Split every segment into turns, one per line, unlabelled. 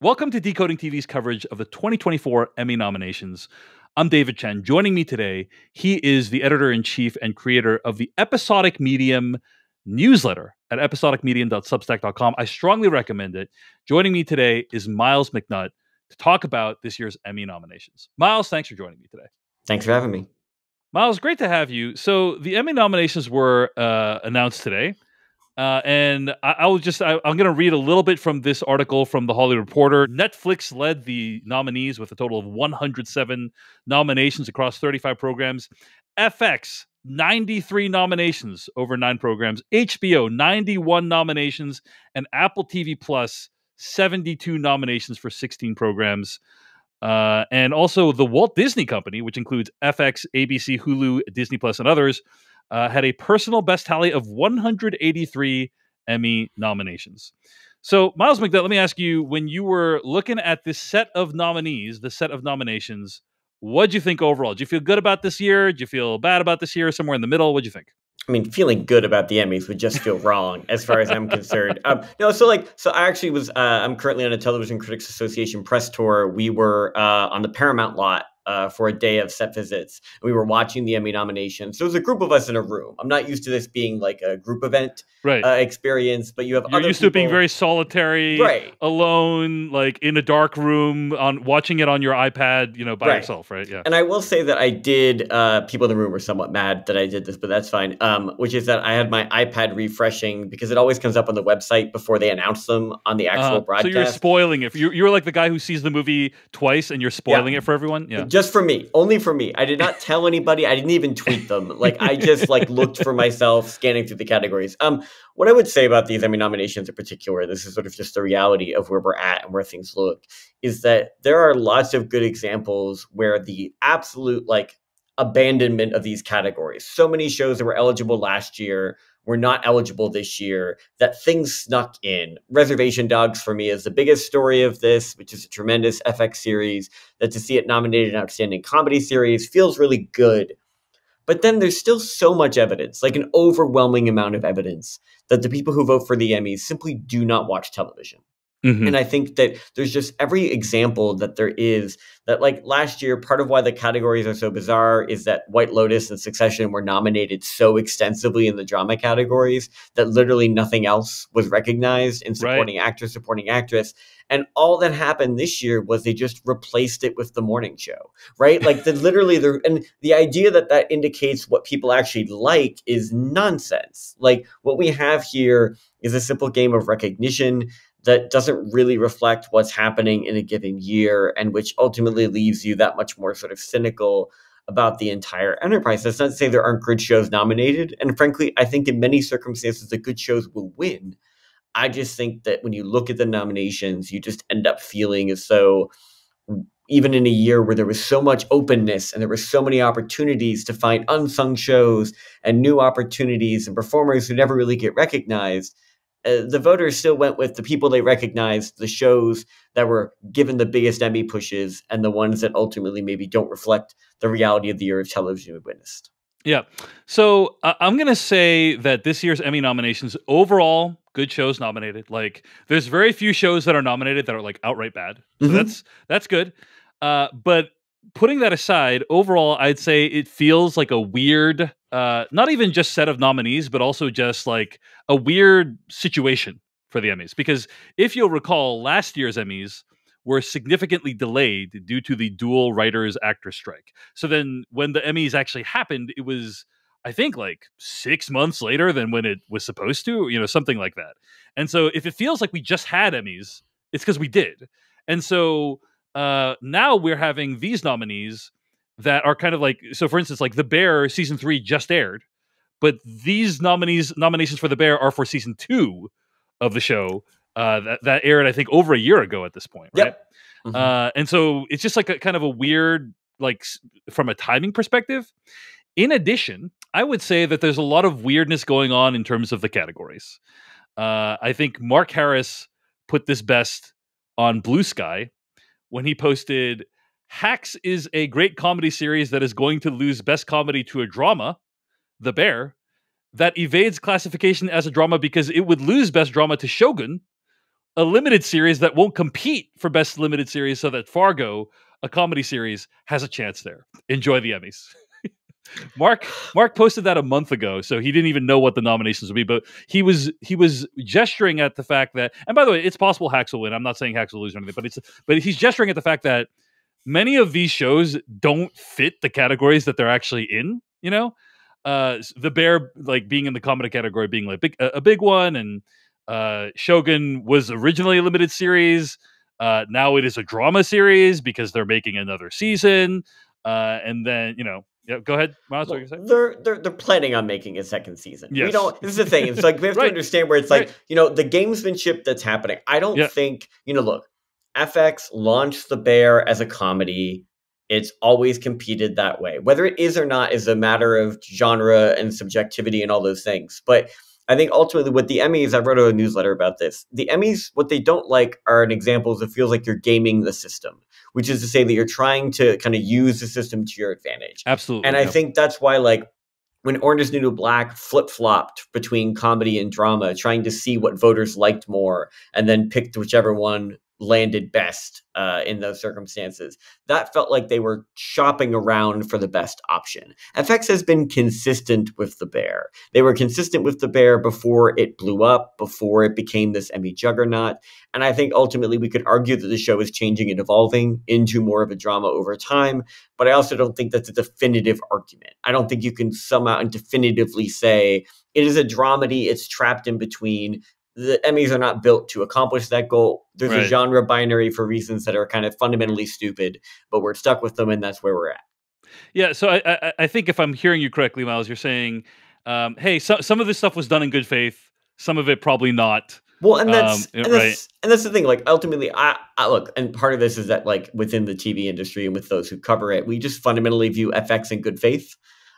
Welcome to Decoding TV's coverage of the 2024 Emmy nominations. I'm David Chen. Joining me today, he is the editor-in-chief and creator of the Episodic Medium newsletter at episodicmedium.substack.com. I strongly recommend it. Joining me today is Myles McNutt to talk about this year's Emmy nominations. Myles, thanks for joining me today.
Thanks for having me.
Myles, great to have you. So the Emmy nominations were announced today. And I'm going to read a little bit from this article from The Hollywood Reporter. Netflix led the nominees with a total of 107 nominations across 35 programs. FX, 93 nominations over 9 programs. HBO, 91 nominations. And Apple TV Plus, 72 nominations for 16 programs. And also the Walt Disney Company, which includes FX, ABC, Hulu, Disney Plus, and others, had a personal best tally of 183 Emmy nominations. So, Myles McNutt, let me ask you, when you were looking at this set of nominees, the set of nominations, what'd you think overall? Did you feel good about this year? Did you feel bad about this year? Somewhere in the middle? What'd you think?
I mean, feeling good about the Emmys would just feel wrong as far as I'm concerned. So I actually was, I'm currently on a Television Critics Association press tour. We were on the Paramount lot for a day of set visits. We were watching the Emmy nominations. So it was a group of us in a room. I'm not used to this being like a group event experience, but you have
You're used to it being very solitary, alone, like in a dark room, on watching it on your iPad, by yourself, right? Yeah.
And I will say that I did. People in the room were somewhat mad that I did this, but that's fine. Which is that I had my iPad refreshing because it always comes up on the website before they announce them on the actual broadcast.
So you're spoiling it. You're like the guy who sees the movie twice and you're spoiling it for everyone. Yeah.
Just for me, only for me. I did not tell anybody. I didn't even tweet them. I just looked for myself, scanning through the categories. What I would say about these Emmy nominations in particular, this is sort of just the reality of where we're at and where things look, is that there are lots of good examples where the absolute abandonment of these categories. So many shows that were eligible last year were not eligible this year, that things snuck in. Reservation Dogs for me is the biggest story of this, which is a tremendous FX series, that to see it nominated an Outstanding Comedy Series feels really good. But then there's still so much evidence, like an overwhelming amount of evidence, that the people who vote for the Emmys simply do not watch television. Mm-hmm. And I think that there's just every example that there is that, last year, part of why the categories are so bizarre is that White Lotus and Succession were nominated so extensively in the drama categories that literally nothing else was recognized in supporting actor, supporting actress. And all that happened this year was they just replaced it with the morning show, right? And the idea that indicates what people actually like is nonsense. What we have here is a simple game of recognition that doesn't really reflect what's happening in a given year, and which ultimately leaves you that much more sort of cynical about the entire enterprise. That's not to say there aren't good shows nominated. And frankly, I think in many circumstances, the good shows will win. I just think that when you look at the nominations, you just end up feeling as though even in a year where there was so much openness and there were so many opportunities to find unsung shows and new opportunities and performers who never really get recognized, the voters still went with the people they recognized, the shows that were given the biggest Emmy pushes, and the ones that ultimately maybe don't reflect the reality of the year of television we witnessed.
Yeah. So I'm going to say that this year's Emmy nominations, overall, good shows nominated. There's very few shows that are nominated that are outright bad. So that's good. But putting that aside, overall, I'd say it feels like a weird, not even just set of nominees, but also just a weird situation for the Emmys. Because if you'll recall, last year's Emmys were significantly delayed due to the dual writers-actor strike. So then when the Emmys actually happened, it was, I think, 6 months later than when it was supposed to, something like that. And so if it feels like we just had Emmys, it's because we did. And so now we're having these nominees that are kind of so for instance, The Bear season 3 just aired, but these nominations for The Bear are for season 2 of the show that aired, I think, over a year ago at this point, right?
Yep. Mm-hmm.
And so it's just a kind of a weird, from a timing perspective. In addition, I would say that there's a lot of weirdness going on in terms of the categories. I think Mark Harris put this best on Blue Sky when he posted, "Hacks is a great comedy series that is going to lose best comedy to a drama, The Bear, that evades classification as a drama because it would lose best drama to Shogun, a limited series that won't compete for best limited series, so that Fargo, a comedy series, has a chance there. Enjoy the Emmys. Mark posted that a month ago, so he didn't even know what the nominations would be. But he was gesturing at the fact that, and by the way, it's possible Hacks will win. I'm not saying Hacks will lose or anything, but he's gesturing at the fact that many of these shows don't fit the categories that they're actually in. You know, the Bear like being in the comedy category being like a big one, and Shogun was originally a limited series. Now it is a drama series because they're making another season. And then, yeah, go ahead, Myles.
Well,
What you say?
they're planning on making a second season. We
Yes.
don't. This is the thing. It's like we have to
Right.
understand where it's
Right.
like, the gamesmanship that's happening. I don't
Yeah.
think, look, FX launched The Bear as a comedy. It's always competed that way. Whether it is or not is a matter of genre and subjectivity and all those things. But I think ultimately with the Emmys, I wrote a newsletter about this. The Emmys, what they don't like are an examples it feels like you're gaming the system, which is to say that you're trying to kind of use the system to your advantage.
Absolutely.
And I think that's why, like, when Orange is the New Black flip-flopped between comedy and drama, trying to see what voters liked more, and then picked whichever one landed best in those circumstances, that felt like they were shopping around for the best option. FX has been consistent with The Bear. They were consistent with The Bear before it blew up, before it became this Emmy juggernaut. And I think ultimately we could argue that the show is changing and evolving into more of a drama over time. But I also don't think that's a definitive argument. I don't think you can somehow definitively say it is a dramedy. It's trapped in between. The Emmys are not built to accomplish that goal. There's a genre binary for reasons that are kind of fundamentally stupid, but we're stuck with them, and that's where we're at.
Yeah, so I think if I'm hearing you correctly, Myles, you're saying, hey, some of this stuff was done in good faith, some of it probably not.
Well, and that's
right.
And that's the thing. Like, ultimately, I look, and part of this is that, like, within the TV industry and with those who cover it, we just fundamentally view FX in good faith,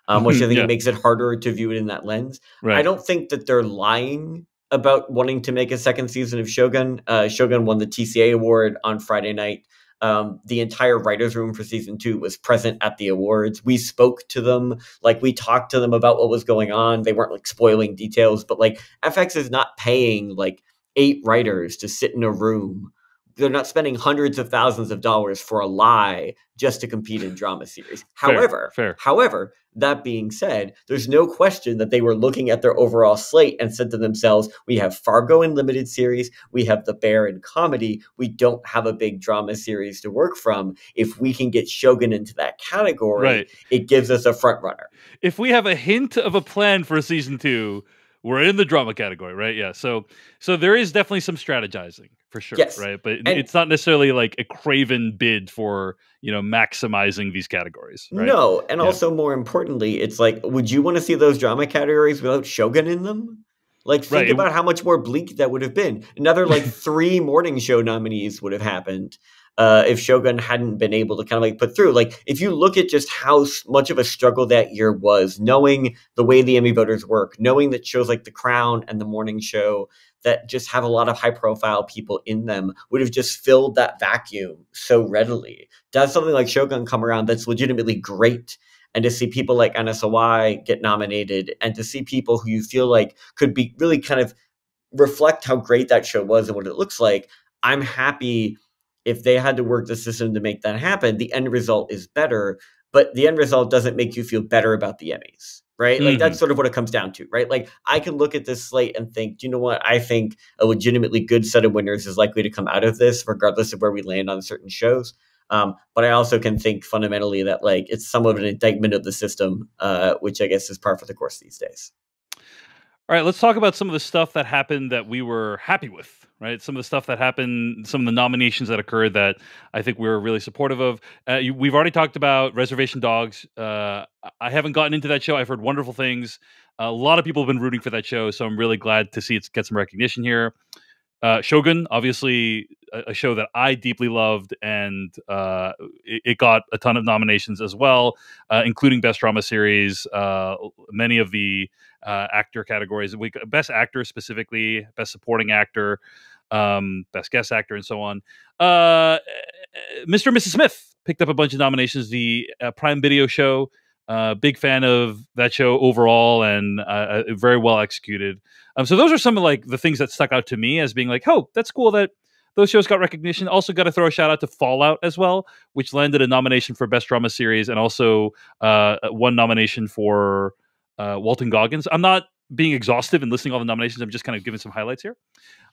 which I think it makes it harder to view it in that lens.
Right.
I don't think that they're lying about wanting to make a second season of Shogun. Shogun won the TCA award on Friday night. The entire writer's room for season 2 was present at the awards. We spoke to them, like, we talked to them about what was going on. They weren't like spoiling details, but like FX is not paying like 8 writers to sit in a room. They're not spending hundreds of thousands of dollars for a lie just to compete in drama series.
Fair.
However, that being said, there's no question that they were looking at their overall slate and said to themselves, we have Fargo in limited series, we have The Bear in comedy, we don't have a big drama series to work from. If we can get Shogun into that category, it gives us a front runner.
If we have a hint of a plan for season 2, we're in the drama category, right? Yeah. So there is definitely some strategizing for sure,
yes.
Right? But it's not necessarily like a craven bid for, maximizing these categories, right?
No, and also more importantly, it's like, would you want to see those drama categories without Shogun in them? Like, think about how much more bleak that would have been. Another like 3 morning show nominees would have happened if Shogun hadn't been able to kind of like put through. Like, if you look at just how much of a struggle that year was, knowing the way the Emmy voters work, knowing that shows like The Crown and The Morning Show that just have a lot of high profile people in them would have just filled that vacuum so readily. To have something like Shogun come around that's legitimately great, and to see people like Anna Sawai get nominated, and to see people who you feel like could be really kind of reflect how great that show was and what it looks like, I'm happy. If they had to work the system to make that happen, the end result is better, but the end result doesn't make you feel better about the Emmys, right? Like, that's sort of what it comes down to, right? Like, I can look at this slate and think, do you know what? I think a legitimately good set of winners is likely to come out of this, regardless of where we land on certain shows. But I also can think fundamentally that, like, it's somewhat of an indictment of the system, which I guess is par for the course these days.
All right, let's talk about some of the stuff that happened that we were happy with, right? Some of the stuff that happened, some of the nominations that occurred that I think we were really supportive of. We've already talked about Reservation Dogs. I haven't gotten into that show. I've heard wonderful things. A lot of people have been rooting for that show, so I'm really glad to see it get some recognition here. Shogun, obviously a show that I deeply loved, and it got a ton of nominations as well, including Best Drama Series, many of the actor categories. Best Actor specifically, Best Supporting Actor, Best Guest Actor, and so on. Mr. and Mrs. Smith picked up a bunch of nominations. The Prime Video show Big fan of that show overall, and very well executed. So those are some of like the things that stuck out to me as being like, oh, that's cool that those shows got recognition. Also, got to throw a shout out to Fallout as well, which landed a nomination for Best Drama Series and also one nomination for Walton Goggins. I'm not being exhaustive and listing all the nominations. I'm just kind of giving some highlights here.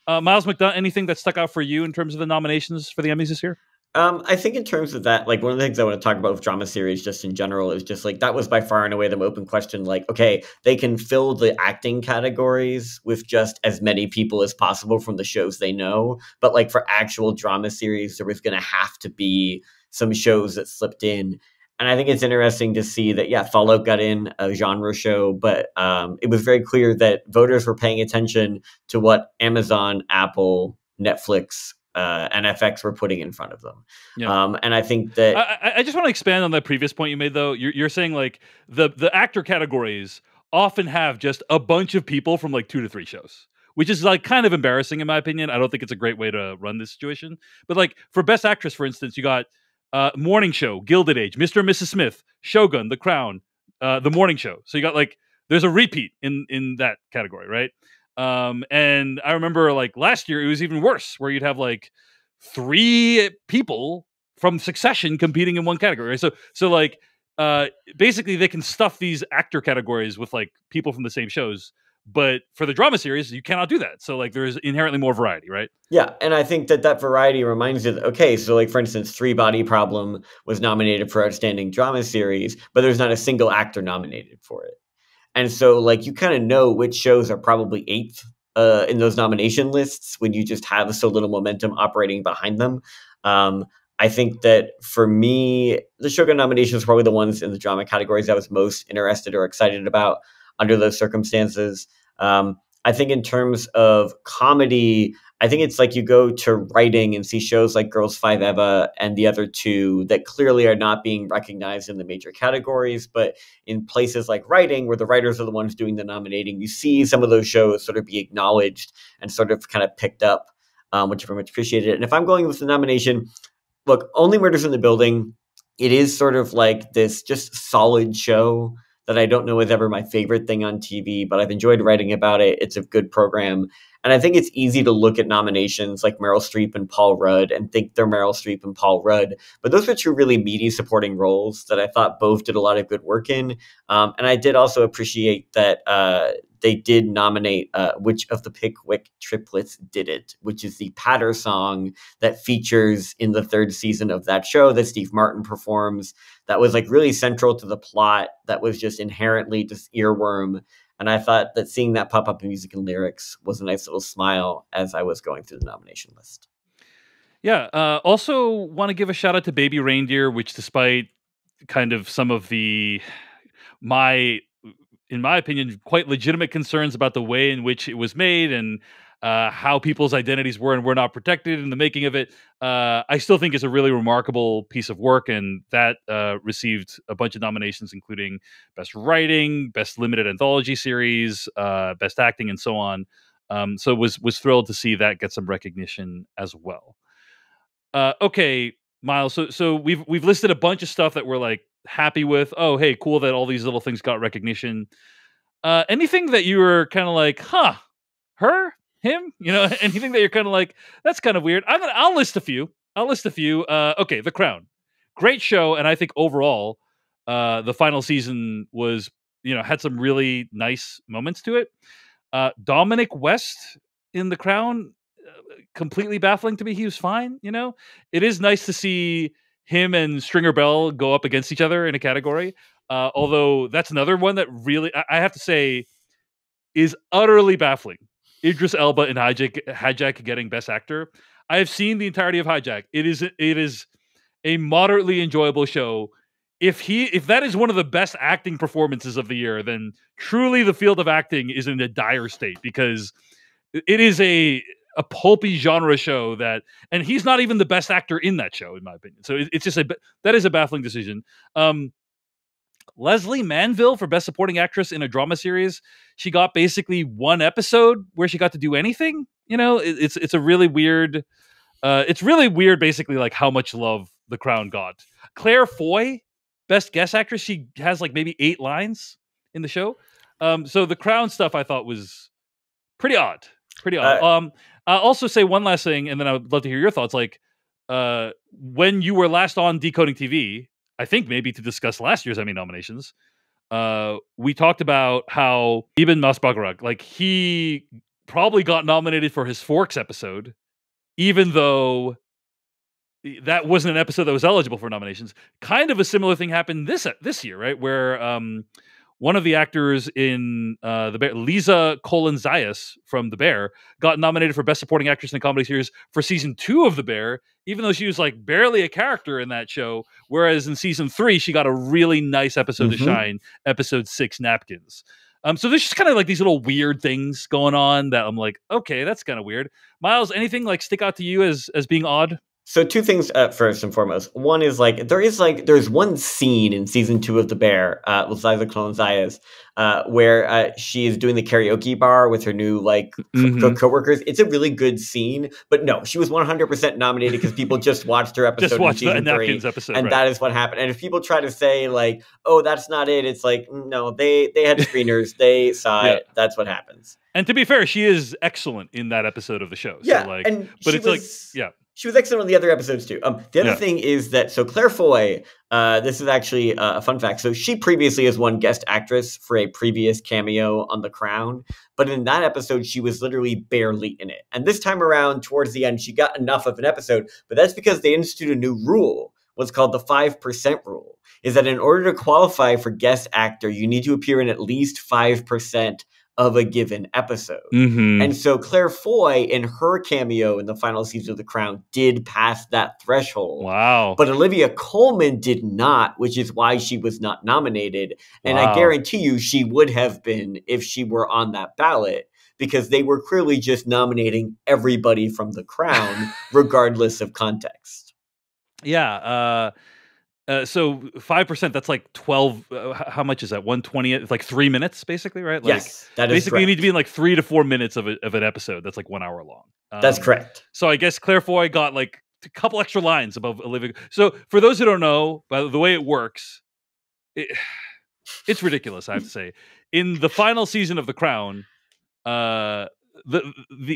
Myles McNutt, anything that stuck out for you in terms of the nominations for the Emmys this year?
I think in terms of that, like one of the things I want to talk about with drama series just in general is just like that was by far and away the open question. Like, okay, they can fill the acting categories with just as many people as possible from the shows they know. But like for actual drama series, there was going to have to be some shows that slipped in. And I think it's interesting to see that, yeah, Fallout got in a genre show, but it was very clear that voters were paying attention to what Amazon, Apple, Netflix, and FX were putting in front of them.
Yeah.
And I think that
I just want to expand on that previous point you made, though. You're saying like the actor categories often have just a bunch of people from like 2 to 3 shows, which is like kind of embarrassing in my opinion. I don't think it's a great way to run this situation. But like for Best Actress, for instance, you got Morning Show, Gilded Age, Mr. and Mrs. Smith, Shogun, The Crown, The Morning Show. So you got like there's a repeat in that category, right? And I remember like last year it was even worse, where you'd have like 3 people from Succession competing in one category. Right? So like basically they can stuff these actor categories with like people from the same shows, but for the drama series you cannot do that. So like there's inherently more variety, right?
yeah, and I think that that variety reminds you that, okay, so like for instance, Three Body Problem was nominated for Outstanding Drama Series, but there's not a single actor nominated for it. And so, like, you kind of know which shows are probably eighth in those nomination lists when you just have so little momentum operating behind them. I think that for me, the Shogun nominations are probably the ones in the drama categories I was most interested or excited about under those circumstances. I think in terms of comedy, I think it's like you go to writing and see shows like Girls Five Eva and the other two that clearly are not being recognized in the major categories, but in places like writing, where the writers are the ones doing the nominating, you see some of those shows sort of be acknowledged and sort of kind of picked up, which I very much appreciated. And if I'm going with the nomination, look, Only Murders in the Building, it is sort of like this just solid show that I don't know is ever my favorite thing on TV, but I've enjoyed writing about it. It's a good program. And I think it's easy to look at nominations like Meryl Streep and Paul Rudd and think they're Meryl Streep and Paul Rudd. But those were two really meaty supporting roles that I thought both did a lot of good work in. And I did also appreciate that they did nominate which of the Pickwick triplets did it, which is the patter song that features in the 3rd season of that show that Steve Martin performs. That was like really central to the plot. That was just inherently just earworm. And I thought that seeing that pop up in music and lyrics was a nice little smile as I was going through the nomination list.
Yeah. Also want to give a shout out to Baby Reindeer, which despite kind of some of my in my opinion, quite legitimate concerns about the way in which it was made and how people's identities were and were not protected in the making of it. I still think it's a really remarkable piece of work, and that received a bunch of nominations, including Best Writing, Best Limited Anthology Series, Best Acting, and so on. So was thrilled to see that get some recognition as well. Okay, Myles. So we've listed a bunch of stuff that we're like happy with. Oh, hey, cool that all these little things got recognition. Anything that you were kind of like, huh, her, him, anything that you're kind of like, that's kind of weird. I'll list a few. Okay, The Crown, great show, and I think overall, the final season was, had some really nice moments to it. Dominic West in The Crown, completely baffling to me. He was fine. It is nice to see him and Stringer Bell go up against each other in a category. Although that's another one that really, I have to say, is utterly baffling. Idris Elba in Hijack getting Best Actor. I have seen the entirety of Hijack. It is a moderately enjoyable show. If that is one of the best acting performances of the year, then truly the field of acting is in a dire state, because it is a pulpy genre show and he's not even the best actor in that show, in my opinion. So it's just that is a baffling decision. Leslie Manville for Best Supporting Actress in a Drama Series. She got basically one episode where she got to do anything. It's a really weird. It's really weird, basically, like how much love The Crown got. Claire Foy Best Guest Actress, she has like maybe 8 lines in the show. So the Crown stuff I thought was pretty odd. Pretty odd. I'll also say one last thing, and then I would love to hear your thoughts. Like, when you were last on Decoding TV, I think maybe to discuss last year's Emmy nominations, we talked about how Ibn Masbagarag, like he probably got nominated for his Forks episode, even though that wasn't an episode that was eligible for nominations. Kind of a similar thing happened this year, right? Where one of the actors in The Bear, Lisa Zayas from The Bear, got nominated for Best Supporting Actress in a Comedy Series for season 2 of The Bear, even though she was like barely a character in that show. Whereas in season 3, she got a really nice episode to shine, episode 6, Napkins. So there's just kind of like these little weird things going on that I'm like, okay, that's kind of weird. Myles, anything like stick out to you as being odd?
So 2 things first and foremost. One is there's one scene in season 2 of The Bear with Liza Colon-Zayas where she is doing the karaoke bar with her new coworkers. It's a really good scene, but no, she was 100% nominated because people just watched her episode in season 3,
episode,
and that is what happened. And if people try to say like, "Oh, that's not it," it's like, no, they had screeners, they saw it. That's what happens.
And to be fair, she is excellent in that episode of the show.
Yeah,
so
she was excellent on the other episodes too. The other thing is that, so Claire Foy, this is actually a fun fact. So she previously has won Guest Actress for a previous cameo on The Crown. But in that episode, she was literally barely in it. And this time around, towards the end, she got enough of an episode. But that's because they instituted a new rule, what's called the 5% rule, is that in order to qualify for Guest Actor, you need to appear in at least 5% of a given episode. And so Claire Foy, in her cameo in the final season of The Crown, did pass that threshold.
Wow.
But Olivia Colman did not, which is why she was not nominated. And I guarantee you she would have been if she were on that ballot, because they were clearly just nominating everybody from The Crown, regardless of context.
Yeah. So 5%, that's like 12. How much is that? 120. It's like 3 minutes, basically, right? Like,
yes, that is
basically
correct.
You need to be in like 3 to 4 minutes of an episode. That's like 1 hour long.
That's correct.
So I guess Claire Foy got like a couple extra lines above Olivia. So for those who don't know, by the way it works, it's ridiculous, I have to say. In the final season of The Crown, the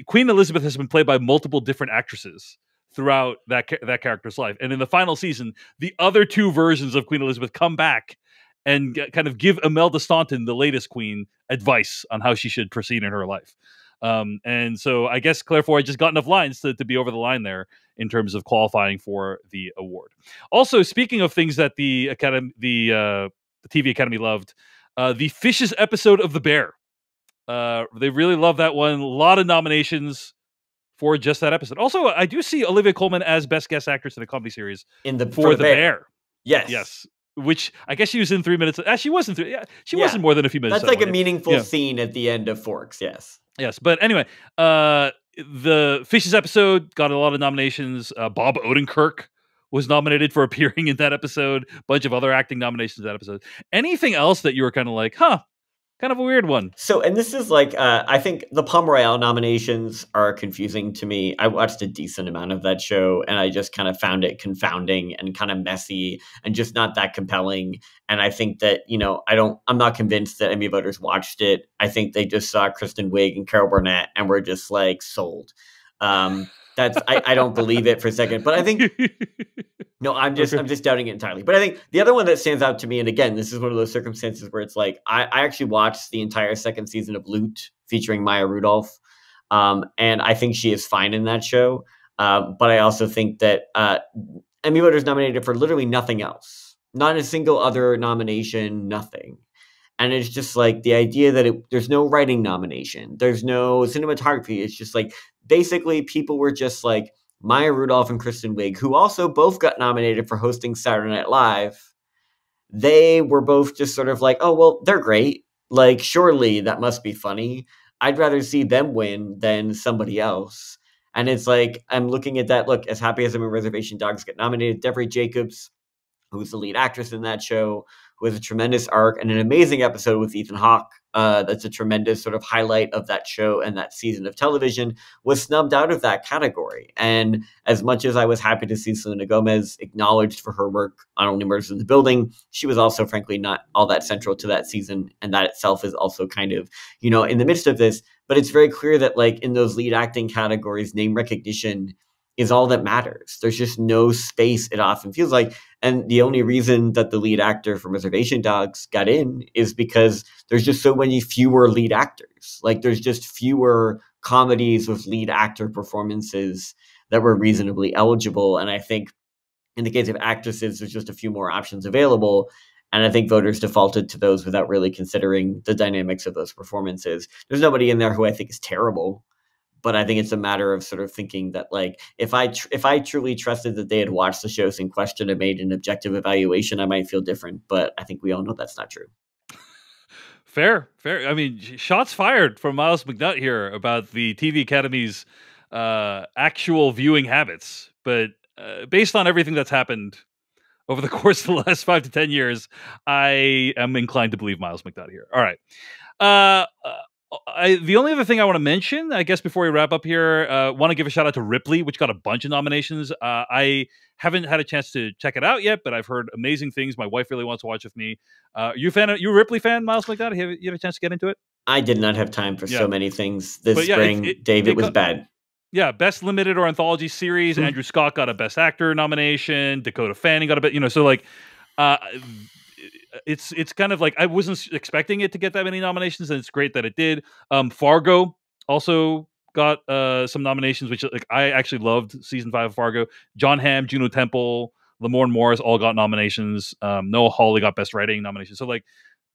Queen Elizabeth has been played by multiple different actresses throughout that character's life, and in the final season, the other 2 versions of Queen Elizabeth come back and kind of give Imelda Staunton, the latest queen, advice on how she should proceed in her life. And so I guess Claire Foy just got enough lines to be over the line there in terms of qualifying for the award. Also, speaking of things that the TV Academy loved, the Fishes episode of The Bear. They really love that one. A lot of nominations for just that episode. Also, I do see Olivia Colman as Best Guest Actress in a Comedy Series for The Bear.
Yes.
Which I guess she was in 3 minutes. She wasn't 3. Yeah, she wasn't more than a few minutes.
That's like a meaningful scene at the end of Forks. Yes.
But anyway, the Fishes episode got a lot of nominations. Bob Odenkirk was nominated for appearing in that episode. A bunch of other acting nominations in that episode. Anything else that you were kind of like, kind of a weird one.
So, and this is like, I think the Palme Royale nominations are confusing to me. I watched a decent amount of that show, and I just kind of found it confounding and kind of messy and just not that compelling. And I think that, I'm not convinced that Emmy voters watched it. I think they just saw Kristen Wiig and Carol Burnett and were just like sold. I don't believe it for a second, but I think no, I'm just doubting it entirely. But I think the other one that stands out to me, and again, this is one of those circumstances where it's like I actually watched the entire second season of Loot featuring Maya Rudolph, and I think she is fine in that show. But I also think that Emmy voters nominated for literally nothing else, not a single other nomination, nothing. And it's just like the idea that there's no writing nomination, there's no cinematography. It's just like basically people were just like Maya Rudolph and Kristen Wiig, who also both got nominated for hosting Saturday Night Live. They were both just sort of like, oh, well, they're great. Like, surely that must be funny. I'd rather see them win than somebody else. And it's like, I'm looking at that. Look, as happy as I'm in Reservation Dogs get nominated, Deborah Jacobs, who's the lead actress in that show, who has a tremendous arc and an amazing episode with Ethan Hawke. That's a tremendous sort of highlight of that show and that season of television, was snubbed out of that category. And as much as I was happy to see Selena Gomez acknowledged for her work on Only Murders in the Building, she was also, frankly, not all that central to that season. And that itself is also kind of, in the midst of this. But it's very clear that, like, in those lead acting categories, name recognition is all that matters. There's just no space, it often feels like. And the only reason that the lead actor from Reservation Dogs got in is because there's just so many fewer lead actors. Like, there's just fewer comedies with lead actor performances that were reasonably eligible. And I think in the case of actresses, there's just a few more options available. And I think voters defaulted to those without really considering the dynamics of those performances. There's nobody in there who I think is terrible. But I think it's a matter of sort of thinking that, like, if I truly trusted that they had watched the shows in question and made an objective evaluation, I might feel different. But I think we all know that's not true.
Fair. I mean, shots fired from Myles McNutt here about the TV Academy's actual viewing habits. But based on everything that's happened over the course of the last 5 to 10 years, I am inclined to believe Myles McNutt here. All right. The only other thing I want to mention, I guess, before we wrap up here, want to give a shout out to Ripley, which got a bunch of nominations. I haven't had a chance to check it out yet, but I've heard amazing things. My wife really wants to watch with me. You a Ripley fan, Myles McNutt? You have a chance to get into it?
I did not have time for so many things this spring. Dave, it was bad.
Yeah, best limited or anthology series. Andrew Scott got a best actor nomination. Dakota Fanning got a bit, so like, it's kind of like I wasn't expecting it to get that many nominations, and it's great that it did. Fargo also got some nominations, which, like, I actually loved season 5 of Fargo. John Hamm, Juno Temple, Lamorne Morris all got nominations. Noah Hawley got best writing nomination. So, like,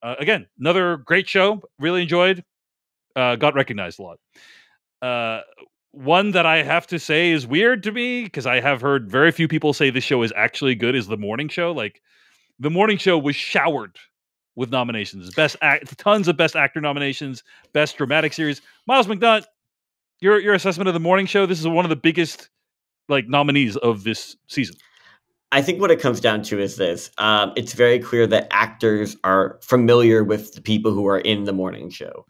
again, another great show. Really enjoyed. Got recognized a lot. One that I have to say is weird to me, because I have heard very few people say this show is actually good, is The Morning Show. Like, The Morning Show was showered with nominations. Tons of Best Actor nominations, Best Dramatic Series. Myles McNutt, your assessment of The Morning Show, this is one of the biggest, like, nominees of this season.
I think what it comes down to is this. It's very clear that actors are familiar with the people who are in The Morning Show.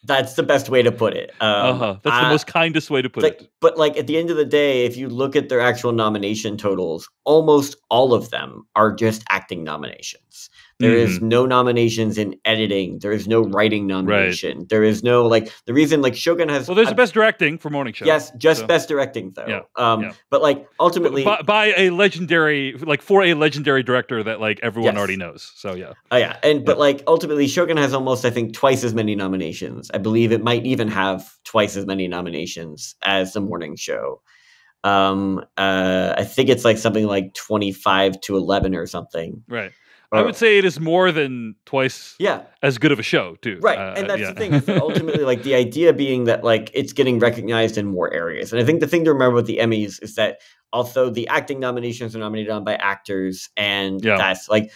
That's the best way to put it.
That's the most kindest way to put it.
But, like, at the end of the day, if you look at their actual nomination totals, almost all of them are just acting nominations. There is no nominations in editing. There is no writing nomination. Right. There is no, like, the reason, like, Shogun has...
Well, there's a best directing for Morning Show.
Yes, just best directing, though. Yeah. But, like, ultimately...
By a legendary, like, for a legendary director that, like, everyone already knows. So, yeah.
Oh, yeah. But, like, ultimately, Shogun has almost, I think, twice as many nominations. I believe it might even have twice as many nominations as The Morning Show. I think it's, like, something like 25 to 11 or something.
Right. I would say it is more than twice as good of a show, too.
Right. And that's the thing. Is that ultimately, like, the idea being that, like, it's getting recognized in more areas. And I think the thing to remember with the Emmys is that although the acting nominations are nominated on by actors, and that's, like,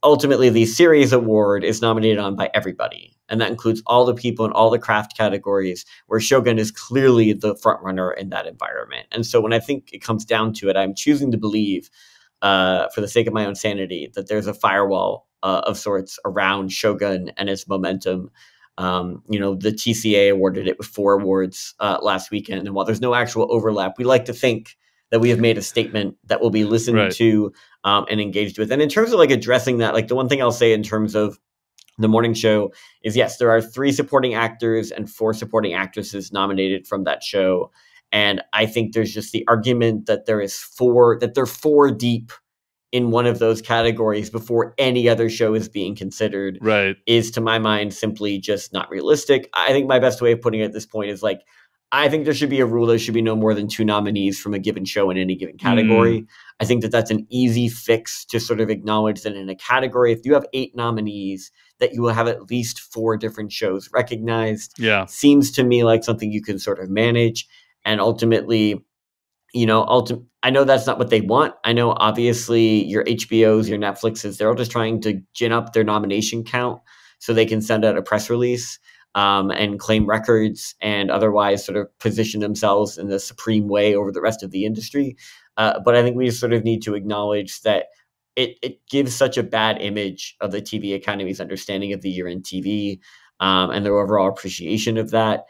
ultimately the series award is nominated on by everybody. And that includes all the people in all the craft categories, where Shogun is clearly the front runner in that environment. And so when I think it comes down to it, I'm choosing to believe, for the sake of my own sanity, that there's a firewall of sorts around Shogun and its momentum. The TCA awarded it with 4 awards last weekend. And while there's no actual overlap, we like to think that we have made a statement that will be listened to and engaged with. And in terms of, like, addressing that, like, the one thing I'll say in terms of The Morning Show is, yes, there are 3 supporting actors and 4 supporting actresses nominated from that show. And I think there's just the argument that they're 4 deep in one of those categories before any other show is being considered, is, to my mind, simply just not realistic. I think my best way of putting it at this point is, like, I think there should be a rule. There should be no more than 2 nominees from a given show in any given category. I think that that's an easy fix to sort of acknowledge that in a category, if you have 8 nominees, that you will have at least 4 different shows recognized. Seems to me like something you can sort of manage. And ultimately, I know that's not what they want. I know, obviously, your HBOs, your Netflixes, they're all just trying to gin up their nomination count so they can send out a press release and claim records and otherwise sort of position themselves in the supreme way over the rest of the industry. But I think we sort of need to acknowledge that it gives such a bad image of the TV Academy's understanding of the year in TV, and their overall appreciation of that.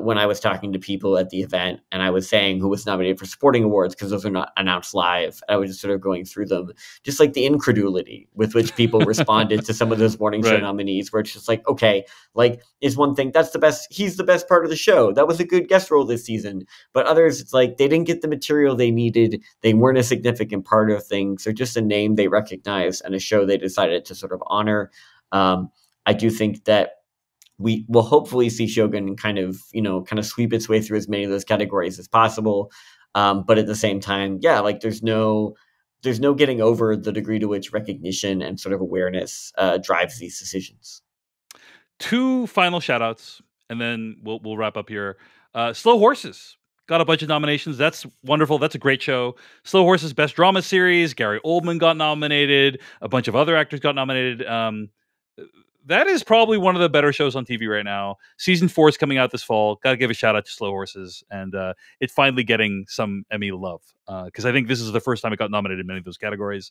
When I was talking to people at the event and I was saying who was nominated for supporting awards, because those are not announced live, I was just sort of going through them, just like the incredulity with which people responded to some of those morning show nominees, where it's just like, okay, like, is one thing, that's the best, he's the best part of the show, that was a good guest role this season. But others, it's like they didn't get the material they needed, they weren't a significant part of things, they're just a name they recognize and a show they decided to sort of honor. I do think that we will hopefully see Shogun kind of sweep its way through as many of those categories as possible. But at the same time, yeah, like there's no getting over the degree to which recognition and sort of awareness drives these decisions.
2 final shout outs, and then we'll wrap up here. Slow Horses got a bunch of nominations. That's wonderful. That's a great show. Slow Horses Best Drama Series. Gary Oldman got nominated. A bunch of other actors got nominated. That is probably one of the better shows on TV right now. Season 4 is coming out this fall. Got to give a shout out to Slow Horses, and it finally getting some Emmy love, because I think this is the first time it got nominated in many of those categories.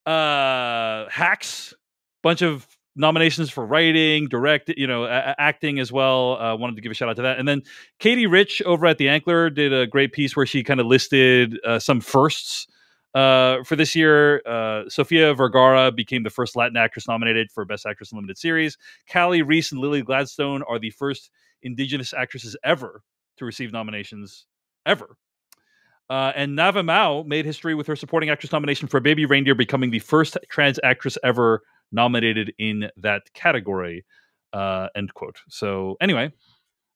Hacks, bunch of nominations for writing, acting as well. Wanted to give a shout out to that. And then Katie Rich over at The Ankler did a great piece where she kind of listed some firsts for this year. Sofia Vergara became the first Latin actress nominated for Best Actress in Limited Series. Callie Reese and Lily Gladstone are the first Indigenous actresses ever to receive nominations, ever. And Nava Mao made history with her supporting actress nomination for Baby Reindeer, becoming the first trans actress ever nominated in that category. End quote. So anyway,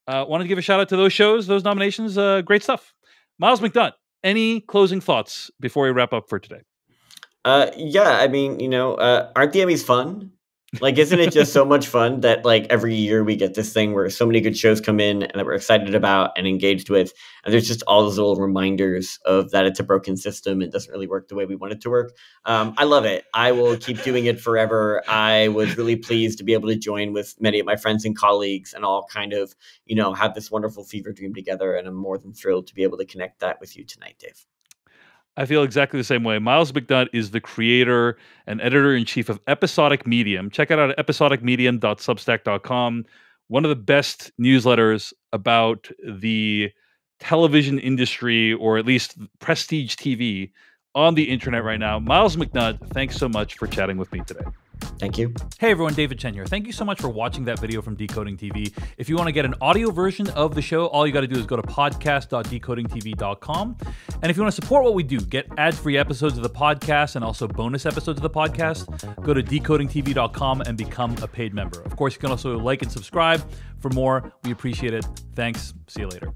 wanted to give a shout out to those shows, those nominations. Great stuff. Myles McNutt, any closing thoughts before we wrap up for today?
Yeah, I mean, aren't the Emmys fun? Like, isn't it just so much fun that like every year we get this thing where so many good shows come in and that we're excited about and engaged with, and there's just all those little reminders of that it's a broken system and doesn't really work the way we want it to work. I love it. I will keep doing it forever. I was really pleased to be able to join with many of my friends and colleagues and all kind of, have this wonderful fever dream together. And I'm more than thrilled to be able to connect that with you tonight, Dave.
I feel exactly the same way. Myles McNutt is the creator and editor-in-chief of Episodic Medium. Check it out at episodicmedium.substack.com. One of the best newsletters about the television industry, or at least prestige TV, on the internet right now. Myles McNutt, thanks so much for chatting with me today.
Thank you.
Hey everyone, David Chen here. Thank you so much for watching that video from Decoding TV. If you want to get an audio version of the show, all you got to do is go to podcast.decodingtv.com. And if you want to support what we do, get ad-free episodes of the podcast and also bonus episodes of the podcast, go to decodingtv.com and become a paid member. Of course, you can also like and subscribe for more. We appreciate it. Thanks. See you later.